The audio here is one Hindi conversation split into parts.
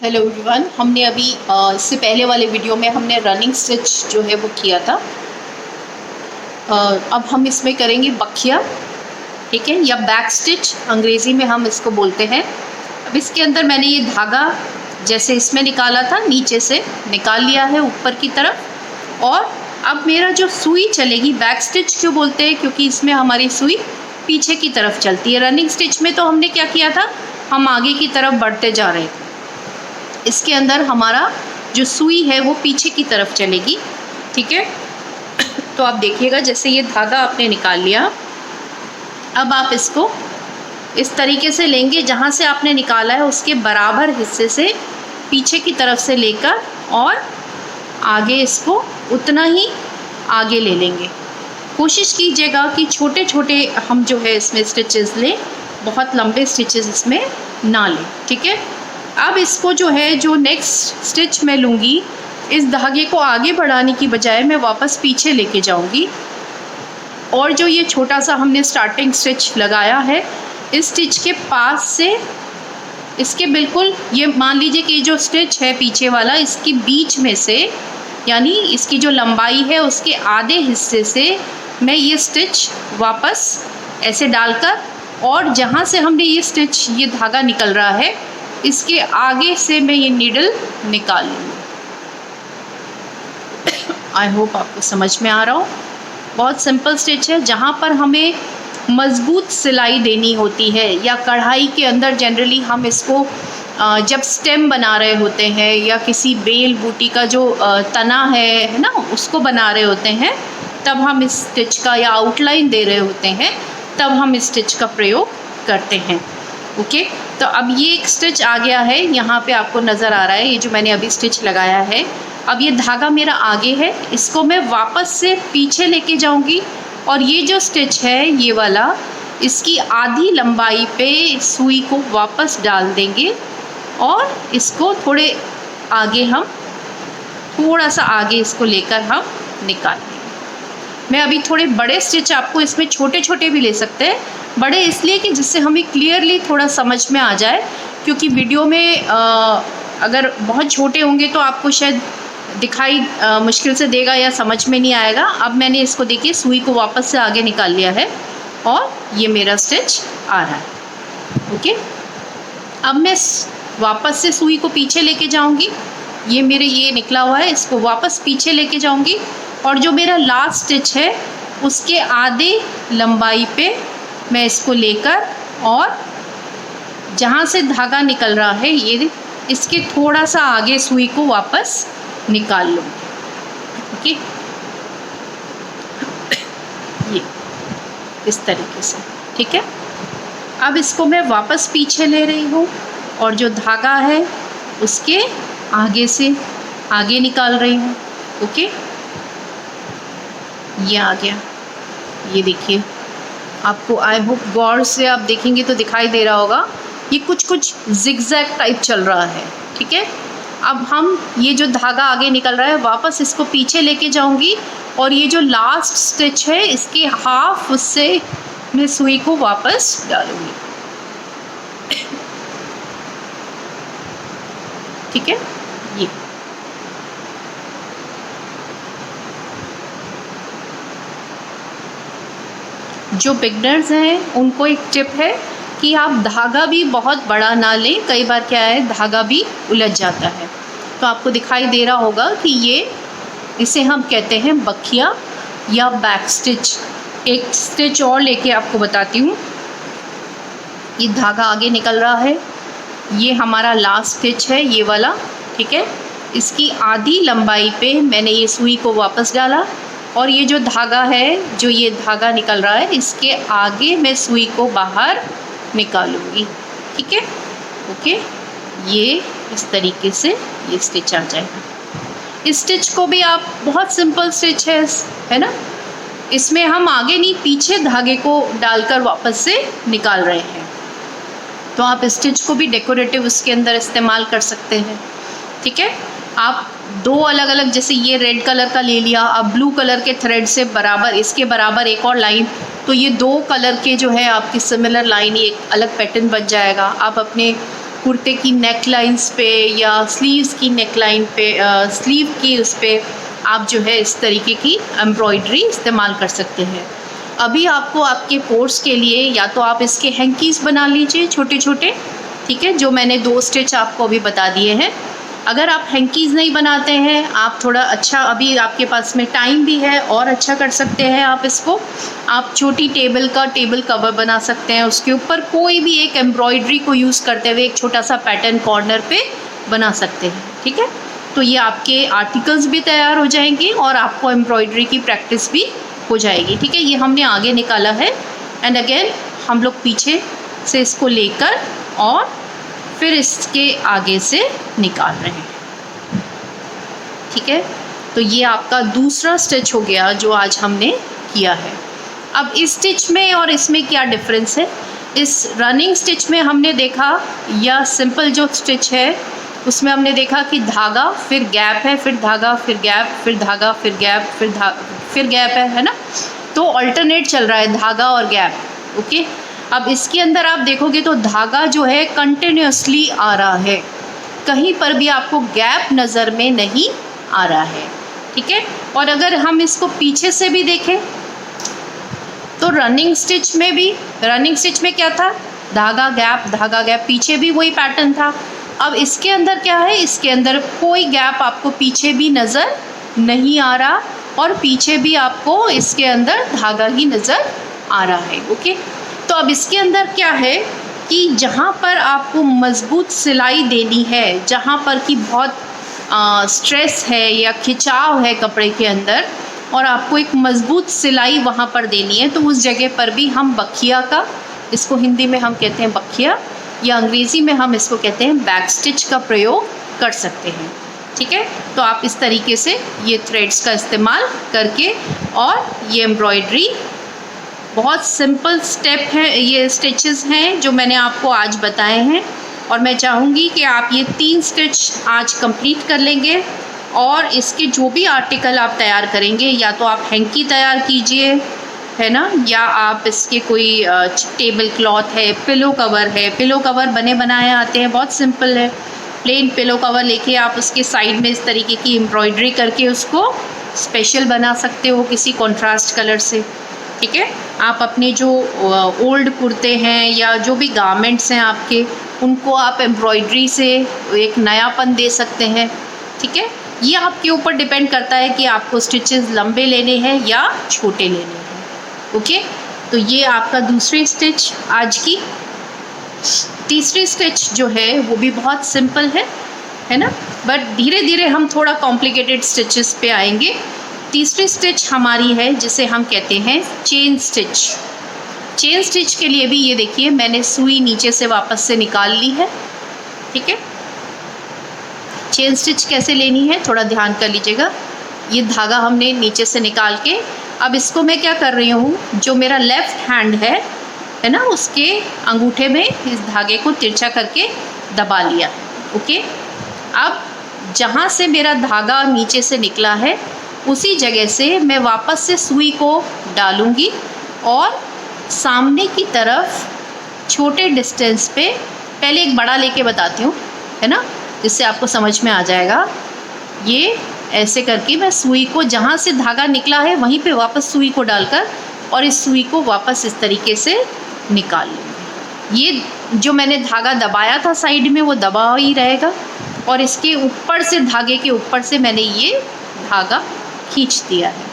Hello everyone. हमने अभी इससे पहले वाले वीडियो में हमने रनिंग स्टिच जो है वो किया था। अब हम इसमें करेंगे बखिया, ठीक है, या बैक स्टिच अंग्रेज़ी में हम इसको बोलते हैं। अब इसके अंदर मैंने ये धागा जैसे इसमें निकाला था, नीचे से निकाल लिया है ऊपर की तरफ। और अब मेरा जो सुई चलेगी, बैक स्टिच क्यों बोलते हैं, क्योंकि इसमें हमारी सुई पीछे की तरफ चलती है। रनिंग स्टिच में तो हमने क्या किया था, हम आगे की तरफ बढ़ते जा रहे थे। इसके अंदर हमारा जो सुई है वो पीछे की तरफ चलेगी, ठीक है। तो आप देखिएगा, जैसे ये धागा आपने निकाल लिया, अब आप इसको इस तरीके से लेंगे, जहाँ से आपने निकाला है उसके बराबर हिस्से से पीछे की तरफ से लेकर और आगे इसको उतना ही आगे ले लेंगे। कोशिश कीजिएगा कि छोटे छोटे हम जो है इसमें स्टिचेस लें, बहुत लंबे स्टिचेस इसमें ना लें, ठीक है। अब इसको जो है, जो नेक्स्ट स्टिच मैं लूँगी, इस धागे को आगे बढ़ाने की बजाय मैं वापस पीछे लेके जाऊँगी। और जो ये छोटा सा हमने स्टार्टिंग स्टिच लगाया है, इस स्टिच के पास से इसके बिल्कुल, ये मान लीजिए कि जो स्टिच है पीछे वाला, इसके बीच में से, यानी इसकी जो लंबाई है उसके आधे हिस्से से मैं ये स्टिच वापस ऐसे डालकर, और जहाँ से हमने ये स्टिच, ये धागा निकल रहा है, इसके आगे से मैं ये नीडल निकाल लूँगी। आई होप आपको समझ में आ रहा हो। बहुत सिंपल स्टिच है। जहाँ पर हमें मज़बूत सिलाई देनी होती है, या कढ़ाई के अंदर जनरली हम इसको जब स्टेम बना रहे होते हैं, या किसी बेल बूटी का जो तना है ना, उसको बना रहे होते हैं, तब हम इस स्टिच का, या आउटलाइन दे रहे होते हैं, तब हम इस स्टिच का प्रयोग करते हैं। ओके, तो अब ये एक स्टिच आ गया है, यहाँ पे आपको नज़र आ रहा है, ये जो मैंने अभी स्टिच लगाया है। अब ये धागा मेरा आगे है, इसको मैं वापस से पीछे लेके जाऊँगी, और ये जो स्टिच है ये वाला, इसकी आधी लंबाई पे सुई को वापस डाल देंगे, और इसको थोड़े आगे, हम थोड़ा सा आगे इसको लेकर हम निकाल लेंगे। मैं अभी थोड़े बड़े स्टिच, आपको इसमें छोटे छोटे भी ले सकते हैं, बड़े इसलिए कि जिससे हमें क्लियरली थोड़ा समझ में आ जाए, क्योंकि वीडियो में अगर बहुत छोटे होंगे तो आपको शायद दिखाई मुश्किल से देगा या समझ में नहीं आएगा। अब मैंने इसको, देखिए, सुई को वापस से आगे निकाल लिया है, और ये मेरा स्टिच आ रहा है। ओके, अब मैं वापस से सुई को पीछे लेके जाऊंगी। ये मेरे ये निकला हुआ है, इसको वापस पीछे लेके जाऊंगी, और जो मेरा लास्ट स्टिच है उसके आधे लंबाई पे मैं इसको लेकर, और जहाँ से धागा निकल रहा है, ये इसके थोड़ा सा आगे सुई को वापस निकाल लूँ। ओके, ये इस तरीके से, ठीक है। अब इसको मैं वापस पीछे ले रही हूँ, और जो धागा है उसके आगे से आगे निकाल रही हूँ। ओके, ये आ गया। ये देखिए, आपको आई होप गौर से आप देखेंगे तो दिखाई दे रहा होगा, ये कुछ कुछ जिगजैग टाइप चल रहा है, ठीक है। अब हम ये जो धागा आगे निकल रहा है, वापस इसको पीछे लेके जाऊंगी, और ये जो लास्ट स्टिच है इसके हाफ उससे मैं सुई को वापस डालूंगी, ठीक है। ये जो बिगनर्स हैं उनको एक टिप है कि आप धागा भी बहुत बड़ा ना लें। कई बार क्या है, धागा भी उलझ जाता है। तो आपको दिखाई दे रहा होगा कि ये, इसे हम कहते हैं बखिया या बैक स्टिच। एक स्टिच और लेके आपको बताती हूँ। ये धागा आगे निकल रहा है, ये हमारा लास्ट स्टिच है, ये वाला, ठीक है। इसकी आधी लंबाई पे मैंने ये सुई को वापस डाला, और ये जो धागा है, जो ये धागा निकल रहा है, इसके आगे मैं सुई को बाहर निकालूंगी, ठीक है। ओके, ये इस तरीके से ये स्टिच आ जाएगा। इस स्टिच को भी आप, बहुत सिंपल स्टिच है ना, इसमें हम आगे नहीं पीछे धागे को डालकर वापस से निकाल रहे हैं। तो आप इस स्टिच को भी डेकोरेटिव उसके अंदर इस्तेमाल कर सकते हैं, ठीक है। आप दो अलग अलग, जैसे ये रेड कलर का ले लिया, अब ब्लू कलर के थ्रेड से बराबर, इसके बराबर एक और लाइन, तो ये दो कलर के जो है आपकी सिमिलर लाइन, ये एक अलग पैटर्न बन जाएगा। आप अपने कुर्ते की नेक लाइन्स पे या स्लीव्स की नेक लाइन पे, स्लीव की उस पे आप जो है इस तरीके की एम्ब्रॉयडरी इस्तेमाल कर सकते हैं। अभी आपको आपके कोर्स के लिए या तो आप इसके हैंकीज़ बना लीजिए छोटे छोटे, ठीक है, जो मैंने 2 स्टिच आपको अभी बता दिए हैं। अगर आप हैंकीज़ नहीं बनाते हैं, आप थोड़ा अच्छा, अभी आपके पास में टाइम भी है और अच्छा कर सकते हैं आप इसको, आप छोटी टेबल कवर बना सकते हैं, उसके ऊपर कोई भी एक एम्ब्रॉयडरी को यूज़ करते हुए एक छोटा सा पैटर्न कॉर्नर पे बना सकते हैं, ठीक है। तो ये आपके आर्टिकल्स भी तैयार हो जाएंगे और आपको एम्ब्रॉयडरी की प्रैक्टिस भी हो जाएगी, ठीक है। ये हमने आगे निकाला है एंड अगेन हम लोग पीछे से इसको लेकर और फिर इसके आगे से निकाल रहे हैं, ठीक है। तो ये आपका दूसरा स्टिच हो गया जो आज हमने किया है। अब इस स्टिच में और इसमें क्या डिफरेंस है, इस रनिंग स्टिच में हमने देखा, या सिंपल जो स्टिच है उसमें हमने देखा कि धागा फिर गैप है, फिर धागा फिर गैप, फिर धागा फिर गैप, फिर गैप है ना, तो ऑल्टरनेट चल रहा है धागा और गैप, ओके। अब इसके अंदर आप देखोगे तो धागा जो है कंटिन्यूसली आ रहा है, कहीं पर भी आपको गैप नज़र में नहीं आ रहा है, ठीक है। और अगर हम इसको पीछे से भी देखें तो रनिंग स्टिच में क्या था, धागा गैप, पीछे भी वही पैटर्न था। अब इसके अंदर क्या है, इसके अंदर कोई गैप आपको पीछे भी नज़र नहीं आ रहा और पीछे भी आपको इसके अंदर धागा ही नज़र आ रहा है, ओके। तो अब इसके अंदर क्या है कि जहाँ पर आपको मज़बूत सिलाई देनी है, जहाँ पर कि बहुत स्ट्रेस है या खिंचाव है कपड़े के अंदर और आपको एक मज़बूत सिलाई वहाँ पर देनी है, तो उस जगह पर भी हम बखिया का, इसको हिंदी में हम कहते हैं बखिया या अंग्रेज़ी में हम इसको कहते हैं बैक स्टिच का प्रयोग कर सकते हैं, ठीक है। तो आप इस तरीके से ये थ्रेड्स का इस्तेमाल करके और ये एम्ब्रॉयडरी, बहुत सिंपल स्टेप है, ये स्टिचेस हैं जो मैंने आपको आज बताए हैं और मैं चाहूँगी कि आप ये 3 स्टिच आज कंप्लीट कर लेंगे और इसके जो भी आर्टिकल आप तैयार करेंगे, या तो आप हैंकी तैयार कीजिए, है ना, या आप इसके कोई टेबल क्लॉथ है, पिलो कवर बने बनाए आते हैं, बहुत सिंपल है। प्लेन पिलो कवर लेके आप उसके साइड में इस तरीके की एम्ब्रॉयडरी करके उसको स्पेशल बना सकते हो किसी कॉन्ट्रास्ट कलर से, ठीक है। आप अपने जो ओल्ड कुर्ते हैं या जो भी गारमेंट्स हैं आपके, उनको आप एम्ब्रॉयडरी से एक नयापन दे सकते हैं, ठीक है। ये आपके ऊपर डिपेंड करता है कि आपको स्टिचेस लंबे लेने हैं या छोटे लेने हैं, ओके। तो ये आपका दूसरी स्टिच आज की। तीसरी स्टिच जो है वो भी बहुत सिंपल है ना, बट धीरे धीरे हम थोड़ा कॉम्प्लिकेटेड स्टिचेस पे आएंगे। तीसरी स्टिच हमारी है जिसे हम कहते हैं चेन स्टिच। चेन स्टिच के लिए भी ये देखिए मैंने सुई नीचे से वापस से निकाल ली है, ठीक है। चेन स्टिच कैसे लेनी है थोड़ा ध्यान कर लीजिएगा। ये धागा हमने नीचे से निकाल के, अब इसको मैं क्या कर रही हूँ, जो मेरा लेफ़्ट हैंड है ना, उसके अंगूठे में इस धागे को तिरछा करके दबा लिया, ओके। अब जहाँ से मेरा धागा नीचे से निकला है उसी जगह से मैं वापस से सुई को डालूँगी और सामने की तरफ छोटे डिस्टेंस पे, पहले एक बड़ा लेके बताती हूँ, है ना, जिससे आपको समझ में आ जाएगा। ये ऐसे करके मैं सुई को जहाँ से धागा निकला है वहीं पे वापस सुई को डालकर और इस सुई को वापस इस तरीके से निकाल लूँगी। ये जो मैंने धागा दबाया था साइड में वो दबा ही रहेगा और इसके ऊपर से, धागे के ऊपर से मैंने ये धागा खींच दिया है।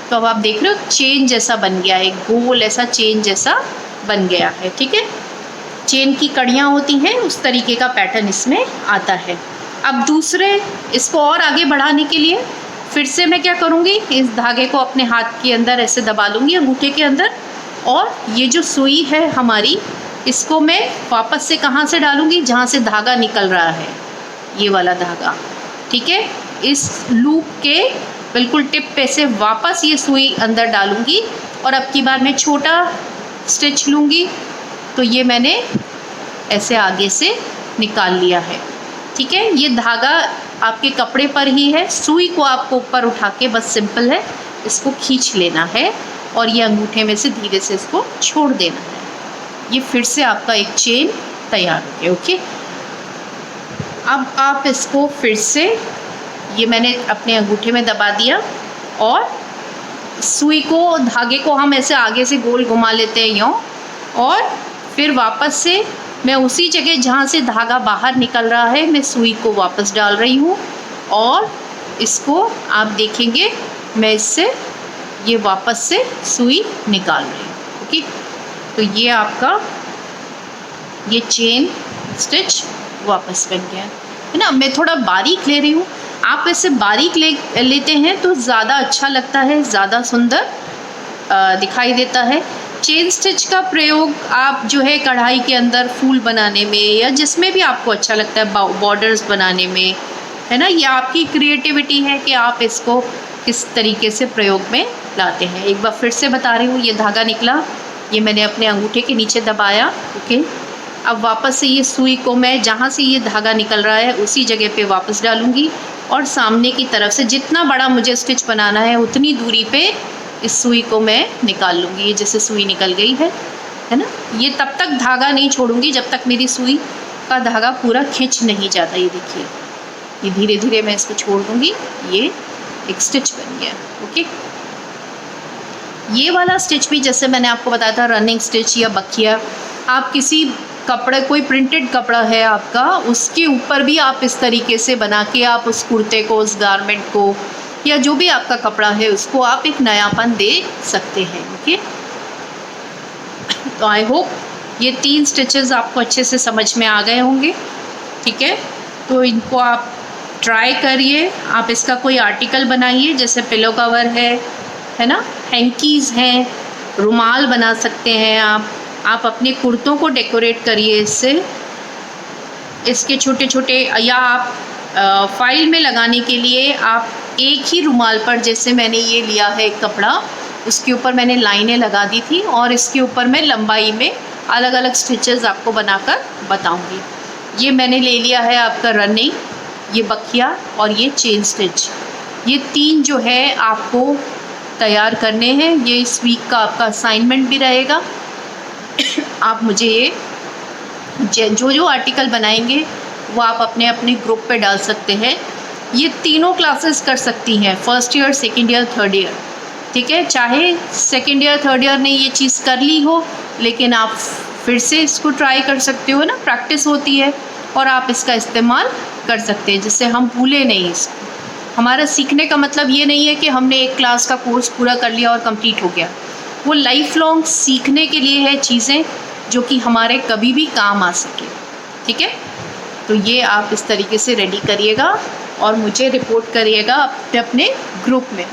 तो अब आप देख रहे हो चेन जैसा बन गया है, गोल ऐसा चेन जैसा बन गया है, ठीक है। चेन की कड़ियाँ होती हैं उस तरीके का पैटर्न इसमें आता है। अब दूसरे, इसको और आगे बढ़ाने के लिए फिर से मैं क्या करूँगी, इस धागे को अपने हाथ के अंदर ऐसे दबा लूँगी अंगूठे के अंदर और ये जो सुई है हमारी, इसको मैं वापस से कहाँ से डालूँगी, जहाँ से धागा निकल रहा है, ये वाला धागा, ठीक है। इस लूप के बिल्कुल टिप पे से वापस ये सुई अंदर डालूँगी और अब की बार मैं छोटा स्टिच लूँगी। तो ये मैंने ऐसे आगे से निकाल लिया है, ठीक है। ये धागा आपके कपड़े पर ही है, सुई को आपको ऊपर उठा के बस सिंपल है इसको खींच लेना है और ये अंगूठे में से धीरे से इसको छोड़ देना है। ये फिर से आपका एक चेन तैयार हो गया, ओके। अब आप इसको फिर से, ये मैंने अपने अंगूठे में दबा दिया और सुई को, धागे को हम ऐसे आगे से गोल घुमा लेते हैं यूँ, और फिर वापस से मैं उसी जगह जहाँ से धागा बाहर निकल रहा है मैं सुई को वापस डाल रही हूँ, और इसको आप देखेंगे मैं इससे ये वापस से सुई निकाल रही हूँ। ओके, तो ये आपका ये चेन स्टिच वापस बन गया है ना। मैं थोड़ा बारीक ले रही हूँ, आप ऐसे बारीक लेते हैं तो ज़्यादा अच्छा लगता है, ज़्यादा सुंदर दिखाई देता है। चेन स्टिच का प्रयोग आप जो है कढ़ाई के अंदर फूल बनाने में या जिसमें भी आपको अच्छा लगता है, बॉर्डर्स बनाने में, है ना, ये आपकी क्रिएटिविटी है कि आप इसको किस तरीके से प्रयोग में लाते हैं। एक बार फिर से बता रही हूँ, ये धागा निकला, ये मैंने अपने अंगूठे के नीचे दबाया। ओके, अब वापस से ये सुई को मैं जहाँ से ये धागा निकल रहा है उसी जगह पे वापस डालूँगी, और सामने की तरफ से जितना बड़ा मुझे स्टिच बनाना है उतनी दूरी पे इस सुई को मैं निकाल लूँगी। ये जैसे सुई निकल गई है ना। ये तब तक धागा नहीं छोड़ूंगी जब तक मेरी सुई का धागा पूरा खिंच नहीं जाता। ये देखिए, ये धीरे धीरे मैं इसको छोड़ दूँगी, ये एक स्टिच बन गया। ओके, ये वाला स्टिच भी जैसे मैंने आपको बताया था रनिंग स्टिच या बखिया, आप किसी कपड़े, कोई प्रिंटेड कपड़ा है आपका, उसके ऊपर भी आप इस तरीके से बना के आप उस कुर्ते को, उस गारमेंट को, या जो भी आपका कपड़ा है उसको आप एक नयापन दे सकते हैं। ओके, तो आई होप ये 3 स्टिचेस आपको अच्छे से समझ में आ गए होंगे। ठीक है, तो इनको आप ट्राई करिए, आप इसका कोई आर्टिकल बनाइए, जैसे पिलो कवर है ना, हैंकीज़ हैं, रुमाल बना सकते हैं आप अपने कुर्तों को डेकोरेट करिए इससे, इसके छोटे छोटे, या आप फाइल में लगाने के लिए आप एक ही रुमाल पर, जैसे मैंने ये लिया है एक कपड़ा, उसके ऊपर मैंने लाइनें लगा दी थी और इसके ऊपर मैं लंबाई में अलग अलग स्टिचेस आपको बनाकर बताऊंगी। ये मैंने ले लिया है आपका रनिंग, ये बखिया और ये चेन स्टिच, ये 3 जो है आपको तैयार करने हैं। ये इस वीक का आपका असाइनमेंट भी रहेगा। आप मुझे ये जो आर्टिकल बनाएंगे वो आप अपने अपने ग्रुप पे डाल सकते हैं। ये तीनों क्लासेस कर सकती हैं, first year, second year, third year. ठीक है, चाहे सेकंड ईयर थर्ड ईयर ने ये चीज़ कर ली हो, लेकिन आप फिर से इसको ट्राई कर सकते हो ना, प्रैक्टिस होती है और आप इसका इस्तेमाल कर सकते हैं, जिससे हम भूले नहीं इसको। हमारा सीखने का मतलब ये नहीं है कि हमने एक क्लास का कोर्स पूरा कर लिया और कंप्लीट हो गया। वो लाइफ लॉन्ग सीखने के लिए है चीज़ें, जो कि हमारे कभी भी काम आ सके। ठीक है, तो ये आप इस तरीके से रेडी करिएगा और मुझे रिपोर्ट करिएगा अपने ग्रुप में।